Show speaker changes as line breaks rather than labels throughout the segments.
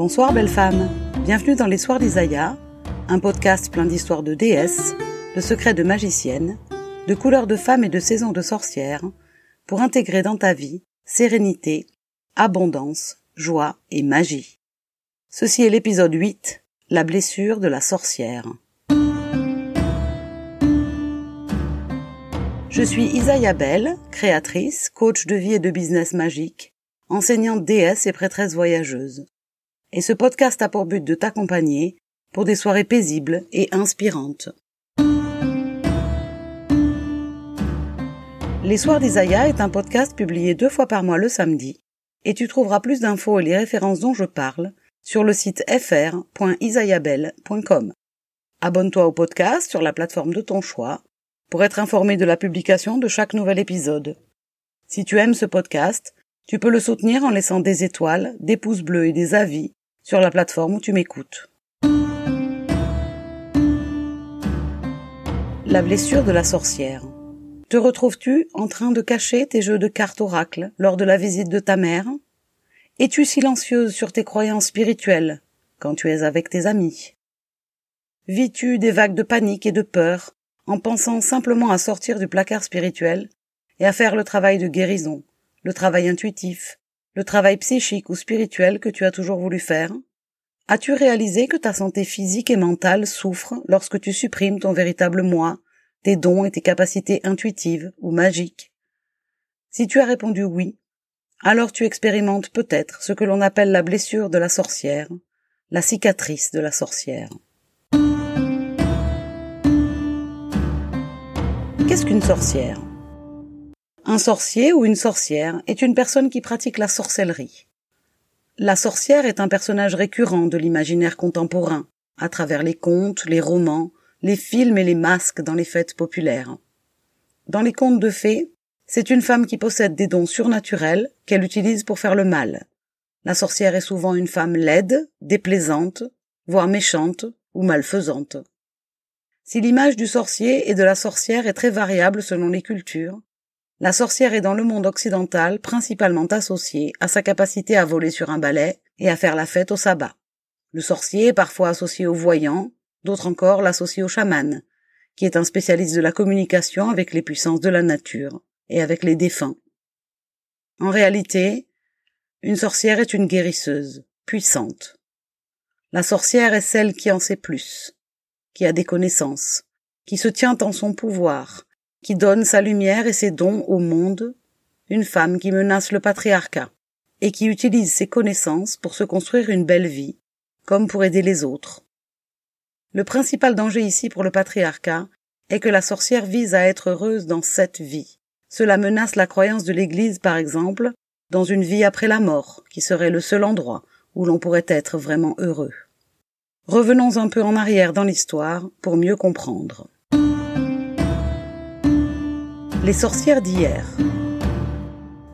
Bonsoir belle femme, bienvenue dans Les Soirs d'Isaïa, un podcast plein d'histoires de déesses, de secrets de magiciennes, de couleurs de femmes et de saisons de sorcières, pour intégrer dans ta vie sérénité, abondance, joie et magie. Ceci est l'épisode 8, la blessure de la sorcière. Je suis Isaïa Belle, créatrice, coach de vie et de business magique, enseignante déesse et prêtresse voyageuse. Et ce podcast a pour but de t'accompagner pour des soirées paisibles et inspirantes. Les Soirs d'Isaïa est un podcast publié 2 fois par mois le samedi, et tu trouveras plus d'infos et les références dont je parle sur le site fr.isaiabelle.com. Abonne-toi au podcast sur la plateforme de ton choix pour être informé de la publication de chaque nouvel épisode. Si tu aimes ce podcast, tu peux le soutenir en laissant des étoiles, des pouces bleus et des avis sur la plateforme où tu m'écoutes. La blessure de la sorcière. Te retrouves-tu en train de cacher tes jeux de cartes oracle lors de la visite de ta mère? Es-tu silencieuse sur tes croyances spirituelles quand tu es avec tes amis? Vis-tu des vagues de panique et de peur en pensant simplement à sortir du placard spirituel et à faire le travail de guérison, le travail intuitif, le travail psychique ou spirituel que tu as toujours voulu faire? As-tu réalisé que ta santé physique et mentale souffre lorsque tu supprimes ton véritable moi, tes dons et tes capacités intuitives ou magiques? Si tu as répondu oui, alors tu expérimentes peut-être ce que l'on appelle la blessure de la sorcière, la cicatrice de la sorcière. Qu'est-ce qu'une sorcière? Un sorcier ou une sorcière est une personne qui pratique la sorcellerie. La sorcière est un personnage récurrent de l'imaginaire contemporain, à travers les contes, les romans, les films et les masques dans les fêtes populaires. Dans les contes de fées, c'est une femme qui possède des dons surnaturels qu'elle utilise pour faire le mal. La sorcière est souvent une femme laide, déplaisante, voire méchante ou malfaisante. Si l'image du sorcier et de la sorcière est très variable selon les cultures, la sorcière est dans le monde occidental principalement associée à sa capacité à voler sur un balai et à faire la fête au sabbat. Le sorcier est parfois associé au voyant, d'autres encore l'associent au chaman, qui est un spécialiste de la communication avec les puissances de la nature et avec les défunts. En réalité, une sorcière est une guérisseuse, puissante. La sorcière est celle qui en sait plus, qui a des connaissances, qui se tient en son pouvoir, qui donne sa lumière et ses dons au monde, une femme qui menace le patriarcat et qui utilise ses connaissances pour se construire une belle vie, comme pour aider les autres. Le principal danger ici pour le patriarcat est que la sorcière vise à être heureuse dans cette vie. Cela menace la croyance de l'Église, par exemple, dans une vie après la mort, qui serait le seul endroit où l'on pourrait être vraiment heureux. Revenons un peu en arrière dans l'histoire pour mieux comprendre. Les sorcières d'hier.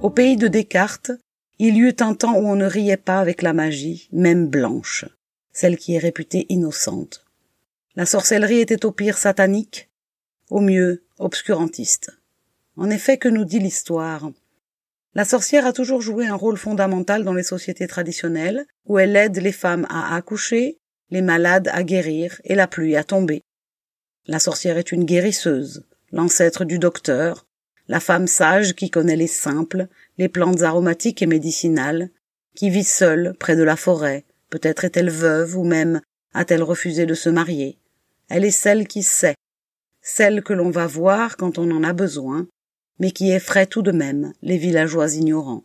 Au pays de Descartes, il y eut un temps où on ne riait pas avec la magie, même blanche, celle qui est réputée innocente. La sorcellerie était au pire satanique, au mieux obscurantiste. En effet, que nous dit l'histoire? La sorcière a toujours joué un rôle fondamental dans les sociétés traditionnelles, où elle aide les femmes à accoucher, les malades à guérir et la pluie à tomber. La sorcière est une guérisseuse, l'ancêtre du docteur, la femme sage qui connaît les simples, les plantes aromatiques et médicinales, qui vit seule près de la forêt, peut-être est-elle veuve ou même a-t-elle refusé de se marier. Elle est celle qui sait, celle que l'on va voir quand on en a besoin, mais qui effraie tout de même les villageois ignorants.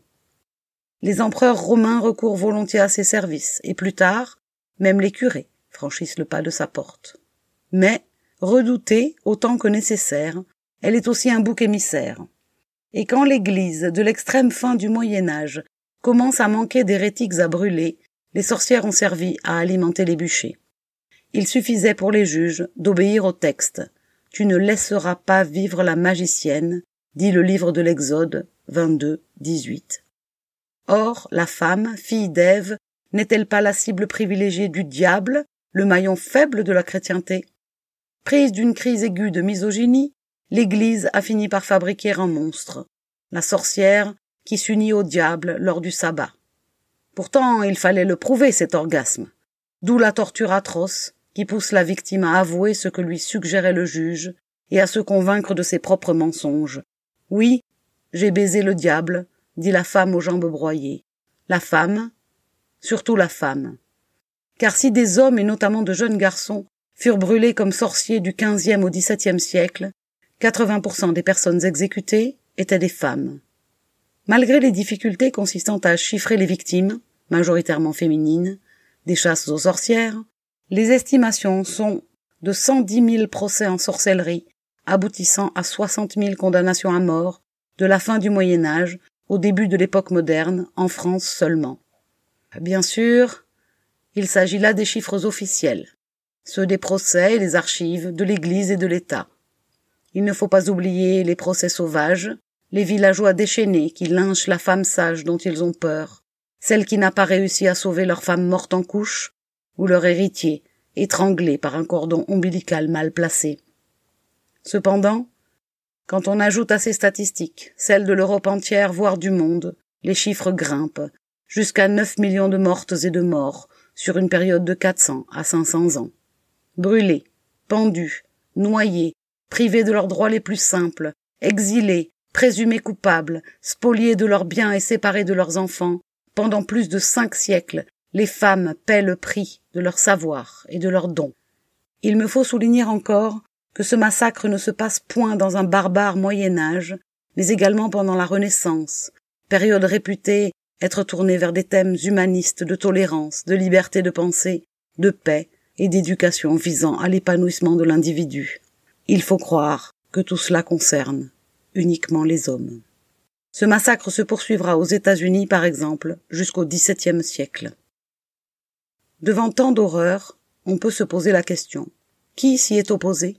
Les empereurs romains recourent volontiers à ses services, et plus tard, même les curés franchissent le pas de sa porte. Mais, redoutée autant que nécessaire, elle est aussi un bouc émissaire. Et quand l'Église, de l'extrême fin du Moyen-Âge, commence à manquer d'hérétiques à brûler, les sorcières ont servi à alimenter les bûchers. Il suffisait pour les juges d'obéir au texte. « Tu ne laisseras pas vivre la magicienne », dit le livre de l'Exode 22, 18. Or, la femme, fille d'Ève, n'est-elle pas la cible privilégiée du diable, le maillon faible de la chrétienté? Prise d'une crise aiguë de misogynie, l'Église a fini par fabriquer un monstre, la sorcière qui s'unit au diable lors du sabbat. Pourtant, il fallait le prouver, cet orgasme. D'où la torture atroce qui pousse la victime à avouer ce que lui suggérait le juge et à se convaincre de ses propres mensonges. Oui, j'ai baisé le diable, dit la femme aux jambes broyées. La femme, surtout la femme. Car si des hommes, et notamment de jeunes garçons, furent brûlés comme sorciers du XVe au XVIIe siècle, 80% des personnes exécutées étaient des femmes. Malgré les difficultés consistant à chiffrer les victimes, majoritairement féminines, des chasses aux sorcières, les estimations sont de 110 000 procès en sorcellerie, aboutissant à 60 000 condamnations à mort, de la fin du Moyen-Âge au début de l'époque moderne, en France seulement. Bien sûr, il s'agit là des chiffres officiels, ceux des procès et les archives de l'Église et de l'État. Il ne faut pas oublier les procès sauvages, les villageois déchaînés qui lynchent la femme sage dont ils ont peur, celle qui n'a pas réussi à sauver leur femme morte en couche, ou leur héritier, étranglé par un cordon ombilical mal placé. Cependant, quand on ajoute à ces statistiques celles de l'Europe entière, voire du monde, les chiffres grimpent, jusqu'à 9 millions de mortes et de morts, sur une période de 400 à 500 ans. Brûlés, pendus, noyés, privés de leurs droits les plus simples, exilés, présumés coupables, spoliés de leurs biens et séparés de leurs enfants, pendant plus de 5 siècles, les femmes paient le prix de leur savoir et de leurs dons. Il me faut souligner encore que ce massacre ne se passe point dans un barbare Moyen-Âge, mais également pendant la Renaissance, période réputée être tournée vers des thèmes humanistes de tolérance, de liberté de pensée, de paix et d'éducation visant à l'épanouissement de l'individu. Il faut croire que tout cela concerne uniquement les hommes. Ce massacre se poursuivra aux États-Unis, par exemple, jusqu'au XVIIe siècle. Devant tant d'horreurs, on peut se poser la question. Qui s'y est opposé?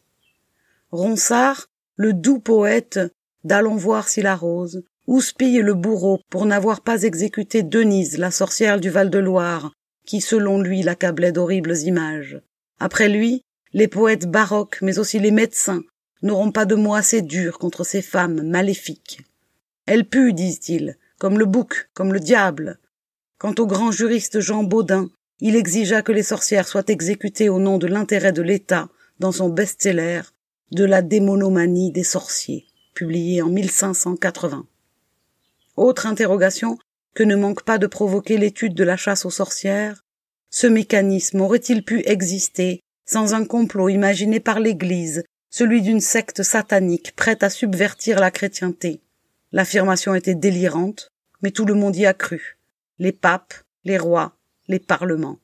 Ronsard, le doux poète d'Allons voir si la rose, houspille le bourreau pour n'avoir pas exécuté Denise, la sorcière du Val-de-Loire, qui, selon lui, l'accablait d'horribles images. Après lui, les poètes baroques, mais aussi les médecins, n'auront pas de mots assez durs contre ces femmes maléfiques. Elles puent, disent-ils, comme le bouc, comme le diable. Quant au grand juriste Jean Baudin, il exigea que les sorcières soient exécutées au nom de l'intérêt de l'État dans son best-seller « De la démonomanie des sorciers », publié en 1580. Autre interrogation que ne manque pas de provoquer l'étude de la chasse aux sorcières, ce mécanisme aurait-il pu exister sans un complot imaginé par l'Église, celui d'une secte satanique prête à subvertir la chrétienté? L'affirmation était délirante, mais tout le monde y a cru. Les papes, les rois, les parlements.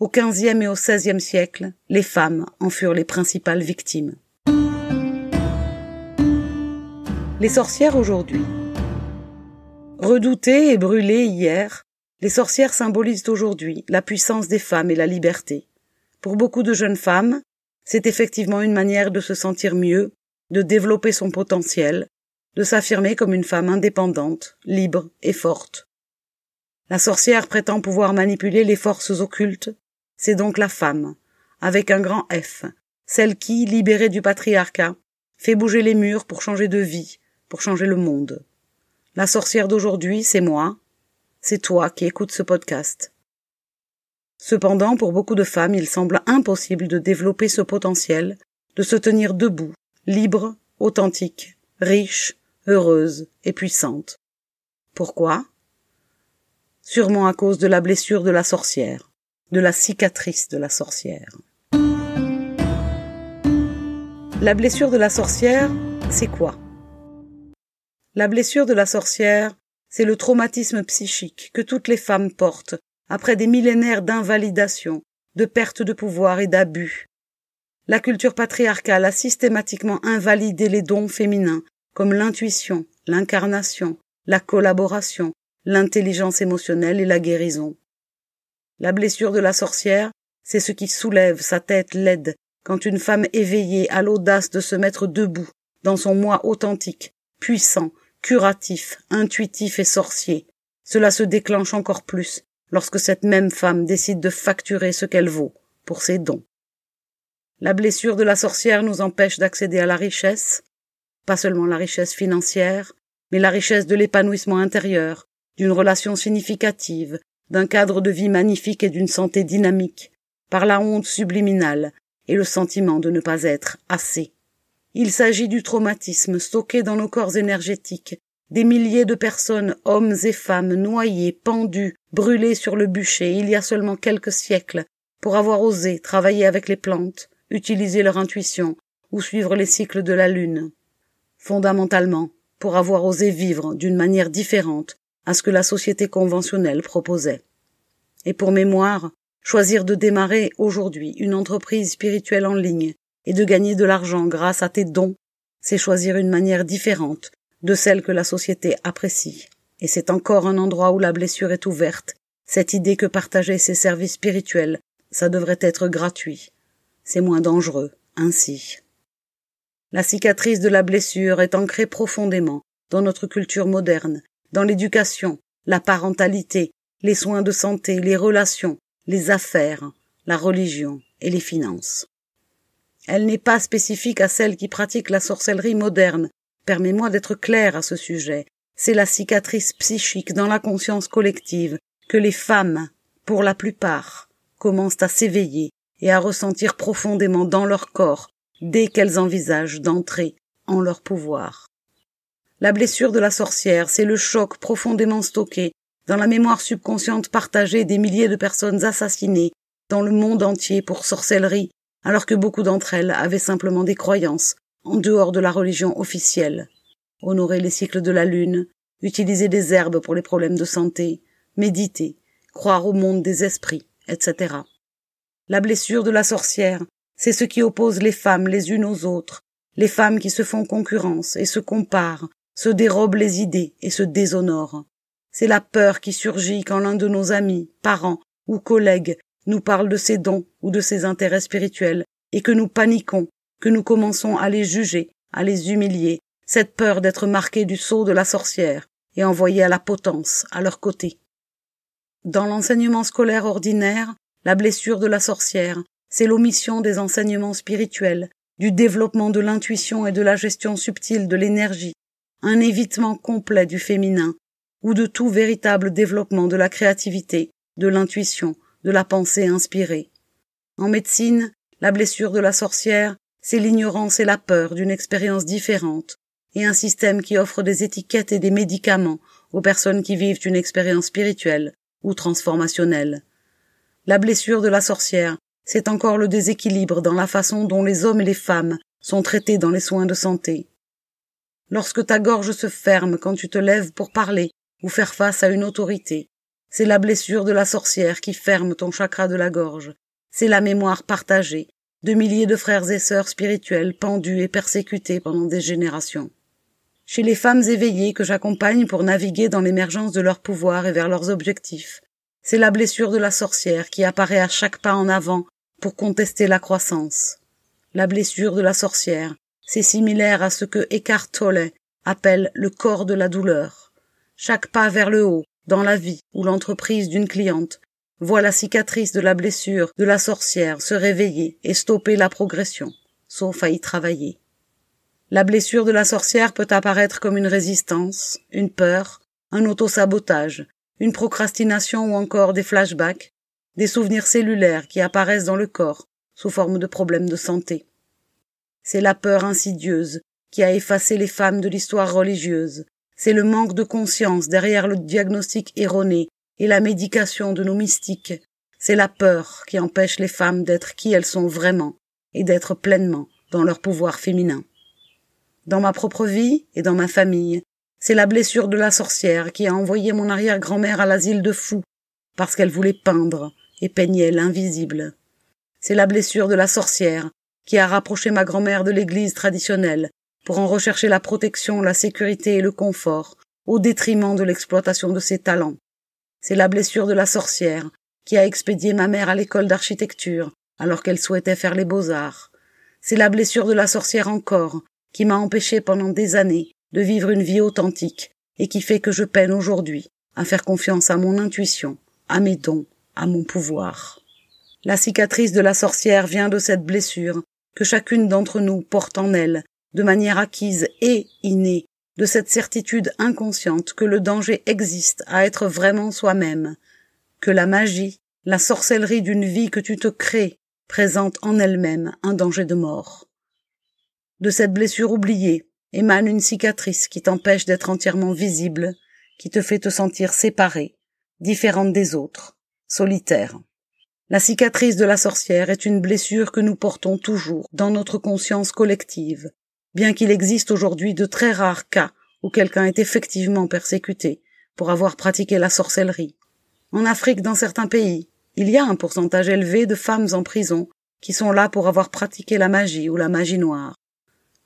Au XVe et au XVIe siècle, les femmes en furent les principales victimes. Les sorcières aujourd'hui. Redoutées et brûlées hier, les sorcières symbolisent aujourd'hui la puissance des femmes et la liberté. Pour beaucoup de jeunes femmes, c'est effectivement une manière de se sentir mieux, de développer son potentiel, de s'affirmer comme une femme indépendante, libre et forte. La sorcière prétend pouvoir manipuler les forces occultes, c'est donc la femme, avec un grand F, celle qui, libérée du patriarcat, fait bouger les murs pour changer de vie, pour changer le monde. La sorcière d'aujourd'hui, c'est moi, c'est toi qui écoutes ce podcast. Cependant, pour beaucoup de femmes, il semble impossible de développer ce potentiel, de se tenir debout, libre, authentique, riche, heureuse et puissante. Pourquoi? Sûrement à cause de la blessure de la sorcière, de la cicatrice de la sorcière. La blessure de la sorcière, c'est quoi? La blessure de la sorcière, c'est le traumatisme psychique que toutes les femmes portent après des millénaires d'invalidation, de perte de pouvoir et d'abus. La culture patriarcale a systématiquement invalidé les dons féminins comme l'intuition, l'incarnation, la collaboration, l'intelligence émotionnelle et la guérison. La blessure de la sorcière, c'est ce qui soulève sa tête laide quand une femme éveillée a l'audace de se mettre debout dans son moi authentique, puissant, curatif, intuitif et sorcier. Cela se déclenche encore plus lorsque cette même femme décide de facturer ce qu'elle vaut pour ses dons. La blessure de la sorcière nous empêche d'accéder à la richesse, pas seulement la richesse financière, mais la richesse de l'épanouissement intérieur, d'une relation significative, d'un cadre de vie magnifique et d'une santé dynamique, par la honte subliminale et le sentiment de ne pas être assez. Il s'agit du traumatisme stocké dans nos corps énergétiques, des milliers de personnes, hommes et femmes, noyés, pendus, brûlés sur le bûcher il y a seulement quelques siècles, pour avoir osé travailler avec les plantes, utiliser leur intuition ou suivre les cycles de la lune. Fondamentalement, pour avoir osé vivre d'une manière différente à ce que la société conventionnelle proposait. Et pour mémoire, choisir de démarrer aujourd'hui une entreprise spirituelle en ligne et de gagner de l'argent grâce à tes dons, c'est choisir une manière différente de celle que la société apprécie. Et c'est encore un endroit où la blessure est ouverte, cette idée que partager ses services spirituels, ça devrait être gratuit. C'est moins dangereux, ainsi. La cicatrice de la blessure est ancrée profondément dans notre culture moderne, dans l'éducation, la parentalité, les soins de santé, les relations, les affaires, la religion et les finances. Elle n'est pas spécifique à celles qui pratiquent la sorcellerie moderne. Permets-moi d'être clair à ce sujet. C'est la cicatrice psychique dans la conscience collective que les femmes, pour la plupart, commencent à s'éveiller et à ressentir profondément dans leur corps dès qu'elles envisagent d'entrer en leur pouvoir. La blessure de la sorcière, c'est le choc profondément stocké dans la mémoire subconsciente partagée des milliers de personnes assassinées dans le monde entier pour sorcellerie, alors que beaucoup d'entre elles avaient simplement des croyances en dehors de la religion officielle. Honorer les cycles de la lune, utiliser des herbes pour les problèmes de santé, méditer, croire au monde des esprits, etc. La blessure de la sorcière, c'est ce qui oppose les femmes les unes aux autres, les femmes qui se font concurrence et se comparent, se dérobent les idées et se déshonorent. C'est la peur qui surgit quand l'un de nos amis, parents ou collègues nous parle de ses dons ou de ses intérêts spirituels et que nous paniquons, que nous commençons à les juger, à les humilier, cette peur d'être marqués du sceau de la sorcière et envoyés à la potence, à leur côté. Dans l'enseignement scolaire ordinaire, la blessure de la sorcière, c'est l'omission des enseignements spirituels, du développement de l'intuition et de la gestion subtile de l'énergie, un évitement complet du féminin, ou de tout véritable développement de la créativité, de l'intuition, de la pensée inspirée. En médecine, la blessure de la sorcière, c'est l'ignorance et la peur d'une expérience différente, et un système qui offre des étiquettes et des médicaments aux personnes qui vivent une expérience spirituelle ou transformationnelle. La blessure de la sorcière, c'est encore le déséquilibre dans la façon dont les hommes et les femmes sont traités dans les soins de santé. Lorsque ta gorge se ferme quand tu te lèves pour parler ou faire face à une autorité, c'est la blessure de la sorcière qui ferme ton chakra de la gorge. C'est la mémoire partagée de milliers de frères et sœurs spirituels pendus et persécutés pendant des générations. Chez les femmes éveillées que j'accompagne pour naviguer dans l'émergence de leur pouvoir et vers leurs objectifs, c'est la blessure de la sorcière qui apparaît à chaque pas en avant pour contester la croissance. La blessure de la sorcière, c'est similaire à ce que Eckhart Tolle appelle le corps de la douleur. Chaque pas vers le haut, dans la vie ou l'entreprise d'une cliente, voit la cicatrice de la blessure de la sorcière se réveiller et stopper la progression, sauf à y travailler. La blessure de la sorcière peut apparaître comme une résistance, une peur, un autosabotage, une procrastination ou encore des flashbacks, des souvenirs cellulaires qui apparaissent dans le corps sous forme de problèmes de santé. C'est la peur insidieuse qui a effacé les femmes de l'histoire religieuse. C'est le manque de conscience derrière le diagnostic erroné et la médication de nos mystiques. C'est la peur qui empêche les femmes d'être qui elles sont vraiment et d'être pleinement dans leur pouvoir féminin. Dans ma propre vie et dans ma famille, c'est la blessure de la sorcière qui a envoyé mon arrière-grand-mère à l'asile de fous parce qu'elle voulait peindre et peignait l'invisible. C'est la blessure de la sorcière qui a rapproché ma grand-mère de l'église traditionnelle pour en rechercher la protection, la sécurité et le confort, au détriment de l'exploitation de ses talents. C'est la blessure de la sorcière qui a expédié ma mère à l'école d'architecture alors qu'elle souhaitait faire les beaux-arts. C'est la blessure de la sorcière encore qui m'a empêché pendant des années de vivre une vie authentique et qui fait que je peine aujourd'hui à faire confiance à mon intuition, à mes dons, à mon pouvoir. La cicatrice de la sorcière vient de cette blessure que chacune d'entre nous porte en elle, de manière acquise et innée, de cette certitude inconsciente que le danger existe à être vraiment soi-même, que la magie, la sorcellerie d'une vie que tu te crées, présente en elle-même un danger de mort. De cette blessure oubliée émane une cicatrice qui t'empêche d'être entièrement visible, qui te fait te sentir séparée, différente des autres, solitaire. La cicatrice de la sorcière est une blessure que nous portons toujours dans notre conscience collective, bien qu'il existe aujourd'hui de très rares cas où quelqu'un est effectivement persécuté pour avoir pratiqué la sorcellerie. En Afrique, dans certains pays, il y a un pourcentage élevé de femmes en prison qui sont là pour avoir pratiqué la magie ou la magie noire.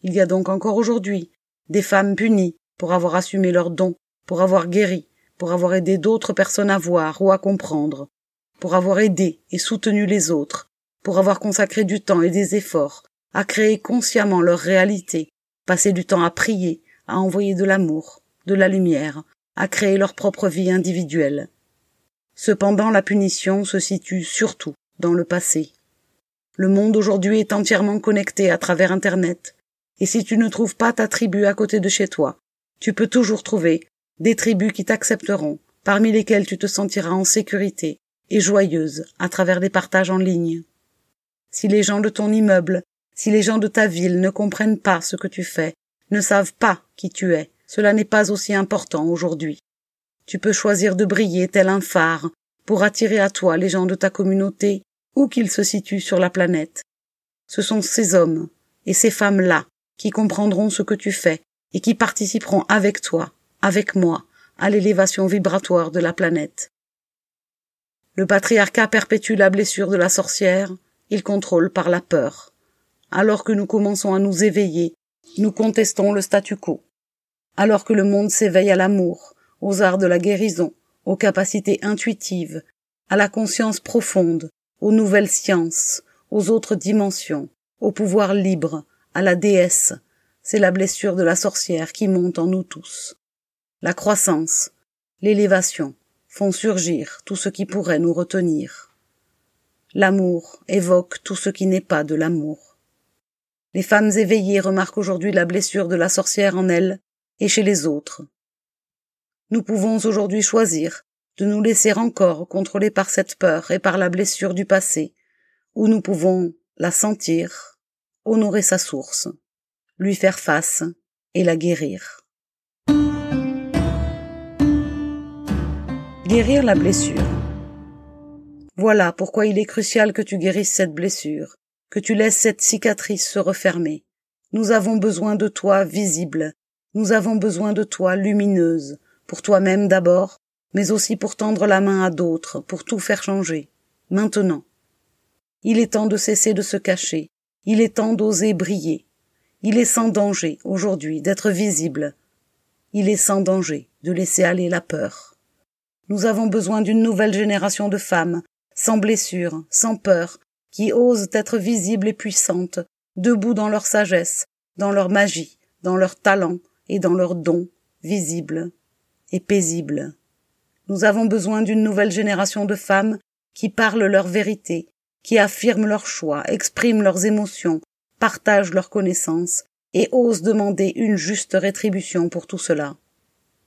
Il y a donc encore aujourd'hui des femmes punies pour avoir assumé leurs dons, pour avoir guéri, pour avoir aidé d'autres personnes à voir ou à comprendre, pour avoir aidé et soutenu les autres, pour avoir consacré du temps et des efforts à créer consciemment leur réalité, passer du temps à prier, à envoyer de l'amour, de la lumière, à créer leur propre vie individuelle. Cependant, la punition se situe surtout dans le passé. Le monde aujourd'hui est entièrement connecté à travers Internet, et si tu ne trouves pas ta tribu à côté de chez toi, tu peux toujours trouver des tribus qui t'accepteront, parmi lesquelles tu te sentiras en sécurité et joyeuse à travers des partages en ligne. Si les gens de ton immeuble, si les gens de ta ville ne comprennent pas ce que tu fais, ne savent pas qui tu es, cela n'est pas aussi important aujourd'hui. Tu peux choisir de briller tel un phare pour attirer à toi les gens de ta communauté, où qu'ils se situent sur la planète. Ce sont ces hommes et ces femmes-là qui comprendront ce que tu fais et qui participeront avec toi, avec moi, à l'élévation vibratoire de la planète. Le patriarcat perpétue la blessure de la sorcière, il contrôle par la peur. Alors que nous commençons à nous éveiller, nous contestons le statu quo. Alors que le monde s'éveille à l'amour, aux arts de la guérison, aux capacités intuitives, à la conscience profonde, aux nouvelles sciences, aux autres dimensions, au pouvoir libre, à la déesse, c'est la blessure de la sorcière qui monte en nous tous. La croissance, l'élévation font surgir tout ce qui pourrait nous retenir. L'amour évoque tout ce qui n'est pas de l'amour. Les femmes éveillées remarquent aujourd'hui la blessure de la sorcière en elles et chez les autres. Nous pouvons aujourd'hui choisir de nous laisser encore contrôler par cette peur et par la blessure du passé, ou nous pouvons la sentir, honorer sa source, lui faire face et la guérir. Guérir la blessure. Voilà pourquoi il est crucial que tu guérisses cette blessure, que tu laisses cette cicatrice se refermer. Nous avons besoin de toi visible, nous avons besoin de toi lumineuse, pour toi-même d'abord, mais aussi pour tendre la main à d'autres, pour tout faire changer. Maintenant. Il est temps de cesser de se cacher, il est temps d'oser briller. Il est sans danger, aujourd'hui, d'être visible. Il est sans danger de laisser aller la peur. Nous avons besoin d'une nouvelle génération de femmes, sans blessure, sans peur, qui osent être visibles et puissantes, debout dans leur sagesse, dans leur magie, dans leur talent et dans leurs dons, visibles et paisibles. Nous avons besoin d'une nouvelle génération de femmes qui parlent leur vérité, qui affirment leurs choix, expriment leurs émotions, partagent leurs connaissances et osent demander une juste rétribution pour tout cela.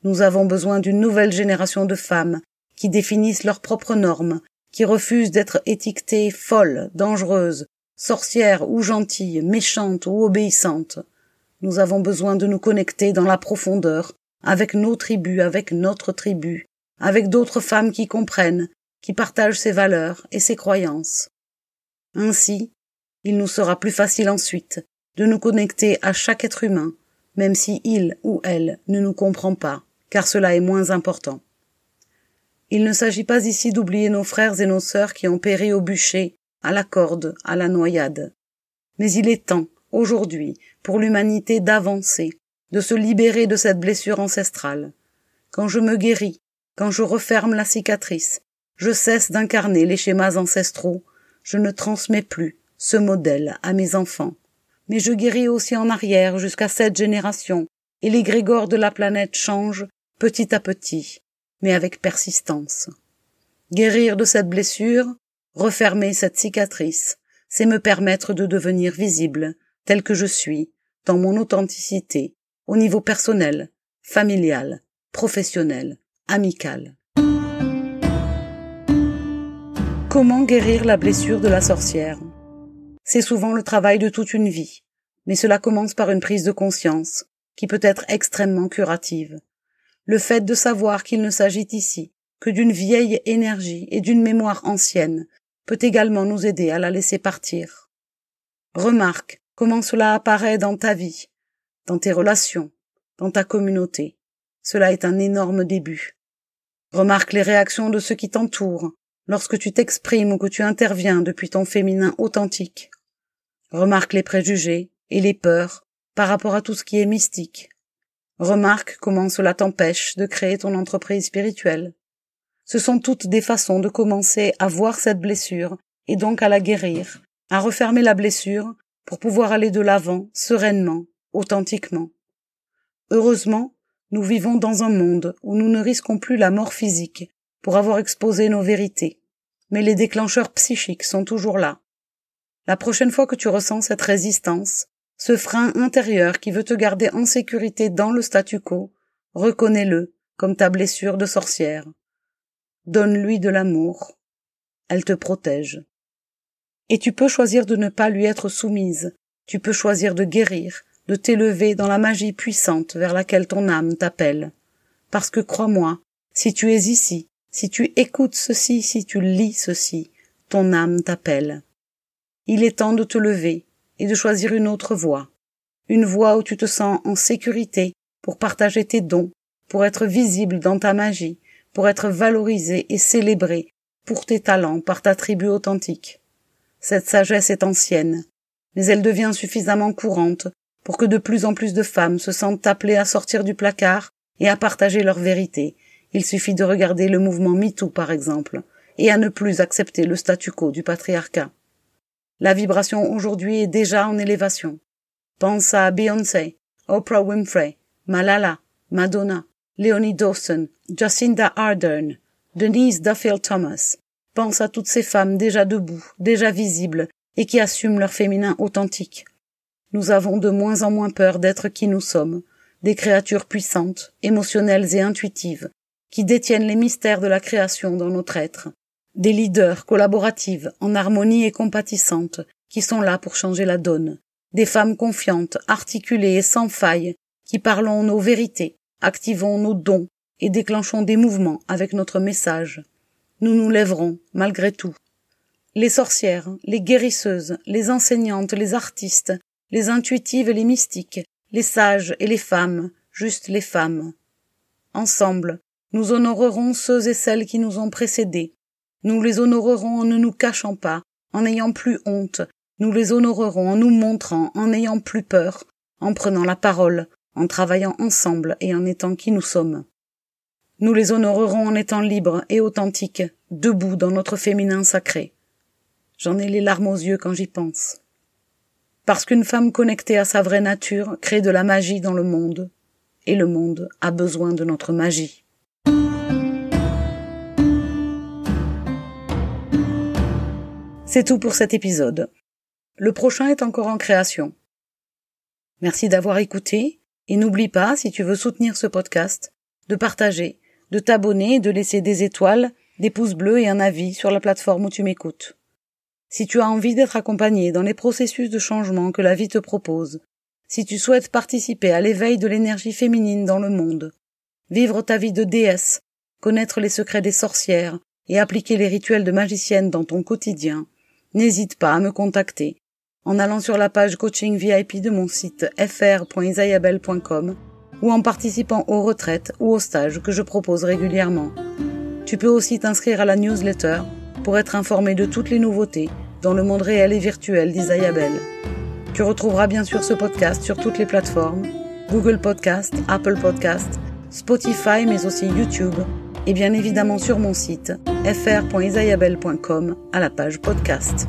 Nous avons besoin d'une nouvelle génération de femmes qui définissent leurs propres normes, qui refusent d'être étiquetées folles, dangereuses, sorcières ou gentilles, méchantes ou obéissantes. Nous avons besoin de nous connecter dans la profondeur, avec nos tribus, avec notre tribu, avec d'autres femmes qui comprennent, qui partagent ses valeurs et ses croyances. Ainsi, il nous sera plus facile ensuite de nous connecter à chaque être humain, même si il ou elle ne nous comprend pas, car cela est moins important. Il ne s'agit pas ici d'oublier nos frères et nos sœurs qui ont péri au bûcher, à la corde, à la noyade. Mais il est temps, aujourd'hui, pour l'humanité d'avancer, de se libérer de cette blessure ancestrale. Quand je me guéris, quand je referme la cicatrice, je cesse d'incarner les schémas ancestraux, je ne transmets plus ce modèle à mes enfants. Mais je guéris aussi en arrière jusqu'à 7 générations, et l'égrégore de la planète change petit à petit, mais avec persistance. Guérir de cette blessure, refermer cette cicatrice, c'est me permettre de devenir visible, tel que je suis, dans mon authenticité, au niveau personnel, familial, professionnel, amical. Comment guérir la blessure de la sorcière? C'est souvent le travail de toute une vie, mais cela commence par une prise de conscience, qui peut être extrêmement curative. Le fait de savoir qu'il ne s'agit ici que d'une vieille énergie et d'une mémoire ancienne peut également nous aider à la laisser partir. Remarque comment cela apparaît dans ta vie, dans tes relations, dans ta communauté. Cela est un énorme début. Remarque les réactions de ceux qui t'entourent lorsque tu t'exprimes ou que tu interviens depuis ton féminin authentique. Remarque les préjugés et les peurs par rapport à tout ce qui est mystique. Remarque comment cela t'empêche de créer ton entreprise spirituelle. Ce sont toutes des façons de commencer à voir cette blessure et donc à la guérir, à refermer la blessure pour pouvoir aller de l'avant sereinement, authentiquement. Heureusement, nous vivons dans un monde où nous ne risquons plus la mort physique pour avoir exposé nos vérités, mais les déclencheurs psychiques sont toujours là. La prochaine fois que tu ressens cette résistance, ce frein intérieur qui veut te garder en sécurité dans le statu quo, reconnais-le comme ta blessure de sorcière. Donne-lui de l'amour. Elle te protège. Et tu peux choisir de ne pas lui être soumise. Tu peux choisir de guérir, de t'élever dans la magie puissante vers laquelle ton âme t'appelle. Parce que crois-moi, si tu es ici, si tu écoutes ceci, si tu lis ceci, ton âme t'appelle. Il est temps de te lever et de choisir une autre voie. Une voie où tu te sens en sécurité pour partager tes dons, pour être visible dans ta magie, pour être valorisé et célébré pour tes talents par ta tribu authentique. Cette sagesse est ancienne, mais elle devient suffisamment courante pour que de plus en plus de femmes se sentent appelées à sortir du placard et à partager leur vérité. Il suffit de regarder le mouvement MeToo, par exemple, et à ne plus accepter le statu quo du patriarcat. La vibration aujourd'hui est déjà en élévation. Pense à Beyoncé, Oprah Winfrey, Malala, Madonna, Leonie Dawson, Jacinda Ardern, Denise Duffield Thomas. Pense à toutes ces femmes déjà debout, déjà visibles, et qui assument leur féminin authentique. Nous avons de moins en moins peur d'être qui nous sommes, des créatures puissantes, émotionnelles et intuitives, qui détiennent les mystères de la création dans notre être, des leaders collaboratives, en harmonie et compatissantes, qui sont là pour changer la donne, des femmes confiantes, articulées et sans faille, qui parlons nos vérités, activons nos dons et déclenchons des mouvements avec notre message. Nous nous lèverons, malgré tout. Les sorcières, les guérisseuses, les enseignantes, les artistes, les intuitives et les mystiques, les sages et les femmes, juste les femmes. Ensemble, nous honorerons ceux et celles qui nous ont précédés. Nous les honorerons en ne nous cachant pas, en n'ayant plus honte. Nous les honorerons en nous montrant, en n'ayant plus peur, en prenant la parole, en travaillant ensemble et en étant qui nous sommes. Nous les honorerons en étant libres et authentiques, debout dans notre féminin sacré. J'en ai les larmes aux yeux quand j'y pense. Parce qu'une femme connectée à sa vraie nature crée de la magie dans le monde, et le monde a besoin de notre magie. C'est tout pour cet épisode. Le prochain est encore en création. Merci d'avoir écouté, et n'oublie pas, si tu veux soutenir ce podcast, de partager, de t'abonner et de laisser des étoiles, des pouces bleus et un avis sur la plateforme où tu m'écoutes. Si tu as envie d'être accompagné dans les processus de changement que la vie te propose, si tu souhaites participer à l'éveil de l'énergie féminine dans le monde, vivre ta vie de déesse, connaître les secrets des sorcières et appliquer les rituels de magicienne dans ton quotidien, n'hésite pas à me contacter en allant sur la page coaching VIP de mon site fr.isayabelle.com ou en participant aux retraites ou aux stages que je propose régulièrement. Tu peux aussi t'inscrire à la newsletter pour être informé de toutes les nouveautés dans le monde réel et virtuel d'Isayabelle. Tu retrouveras bien sûr ce podcast sur toutes les plateformes, Google Podcast, Apple Podcast, Spotify mais aussi YouTube et bien évidemment sur mon site fr.isayabelle.com à la page podcast.